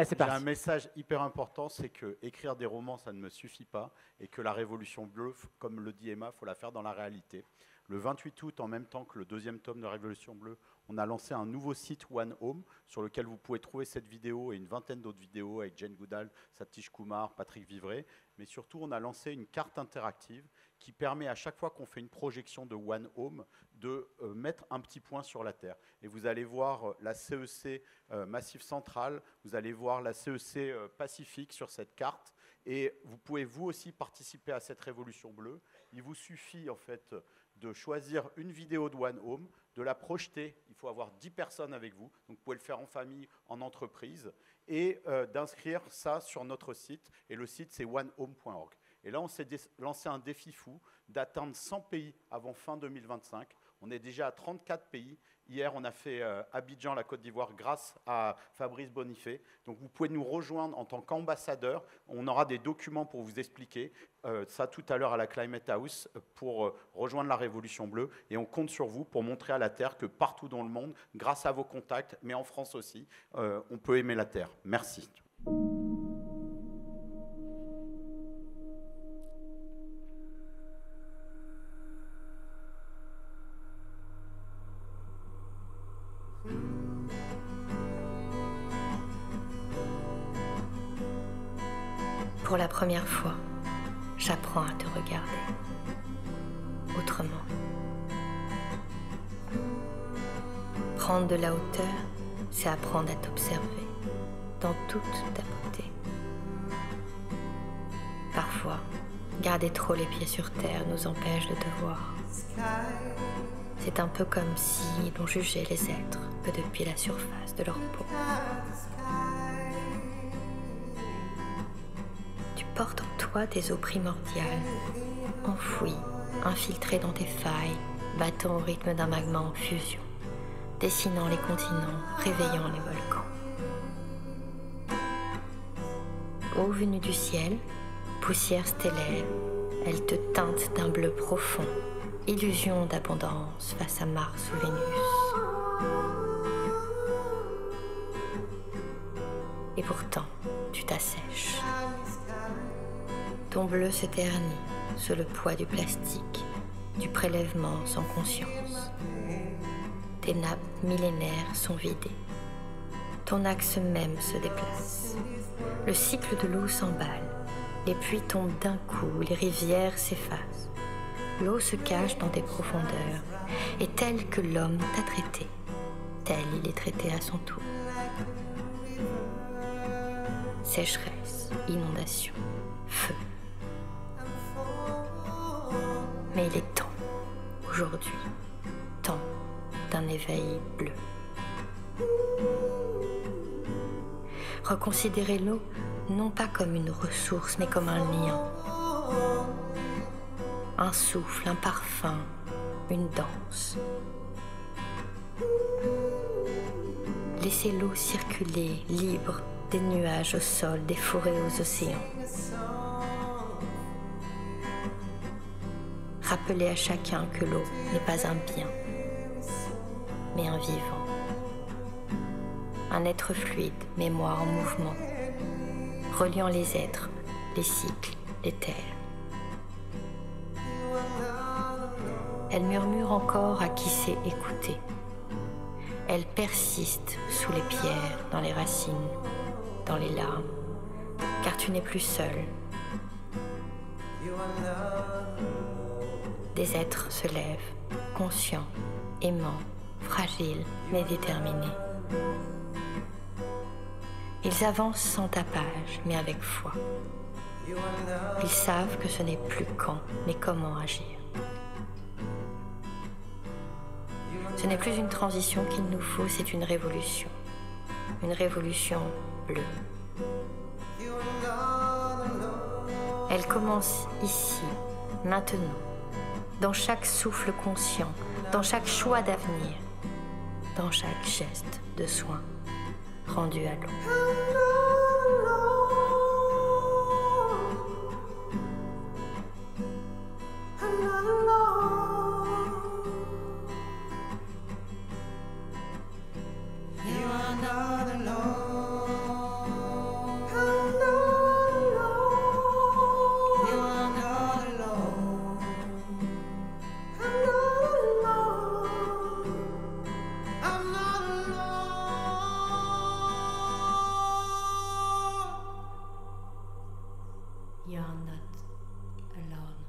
Allez, c'est J'ai un parti. message hyper important, c'est que écrire des romans, ça ne me suffit pas, et que la Révolution bleue, comme le dit Emma, il faut la faire dans la réalité. Le 28 août, en même temps que le deuxième tome de Révolution bleue, on a lancé un nouveau site One Home, sur lequel vous pouvez trouver cette vidéo et une vingtaine d'autres vidéos avec Jane Goodall, Satish Kumar, Patrick Vivray. Mais surtout, on a lancé une carte interactive qui permet à chaque fois qu'on fait une projection de One Home de mettre un petit point sur la Terre. Et vous allez voir la CEC Massif Central, vous allez voir la CEC Pacifique sur cette carte. Et vous pouvez vous aussi participer à cette révolution bleue. Il vous suffit en fait de choisir une vidéo de One Home, de la projeter. Il faut avoir 10 personnes avec vous, donc vous pouvez le faire en famille, en entreprise, et d'inscrire ça sur notre site. Et le site, c'est onehome.org. Et là, on s'est lancé un défi fou d'atteindre 100 pays avant fin 2025. On est déjà à 34 pays. Hier, on a fait Abidjan, la Côte d'Ivoire, grâce à Fabrice Bonifay. Donc, vous pouvez nous rejoindre en tant qu'ambassadeur. On aura des documents pour vous expliquer ça tout à l'heure à la Climate House pour rejoindre la Révolution bleue. Et on compte sur vous pour montrer à la Terre que partout dans le monde, grâce à vos contacts, mais en France aussi, on peut aimer la Terre. Merci. Pour la première fois, j'apprends à te regarder autrement. Prendre de la hauteur, c'est apprendre à t'observer dans toute ta beauté. Parfois, garder trop les pieds sur terre nous empêche de te voir. C'est un peu comme si l'on jugeait les êtres que depuis la surface de leur peau. Tu portes en toi des eaux primordiales, enfouies, infiltrées dans tes failles, battant au rythme d'un magma en fusion, dessinant les continents, réveillant les volcans. Eau venue du ciel, poussière stellaire, elle te teinte d'un bleu profond, illusion d'abondance face à Mars ou Vénus. Et pourtant, tu t'assèches. Ton bleu se ternit sous le poids du plastique, du prélèvement sans conscience. Tes nappes millénaires sont vidées. Ton axe même se déplace. Le cycle de l'eau s'emballe. Les puits tombent d'un coup, les rivières s'effacent. L'eau se cache dans tes profondeurs, et tel que l'homme t'a traité, tel il est traité à son tour. Sécheresse, inondation, feu. Mais il est temps, aujourd'hui, temps d'un éveil bleu. Reconsidérer l'eau non pas comme une ressource, mais comme un lien. Un souffle, un parfum, une danse. Laissez l'eau circuler, libre, des nuages au sol, des forêts aux océans. Rappelez à chacun que l'eau n'est pas un bien, mais un vivant. Un être fluide, mémoire en mouvement, reliant les êtres, les cycles, les terres. Elle murmure encore à qui sait écouter. Elle persiste sous les pierres, dans les racines, dans les larmes, car tu n'es plus seul. Des êtres se lèvent, conscients, aimants, fragiles, mais déterminés. Ils avancent sans tapage, mais avec foi. Ils savent que ce n'est plus quand, mais comment agir. Ce n'est plus une transition qu'il nous faut, c'est une révolution. Une révolution bleue. Elle commence ici, maintenant, dans chaque souffle conscient, dans chaque choix d'avenir, dans chaque geste de soin rendu à l'eau. You're not alone.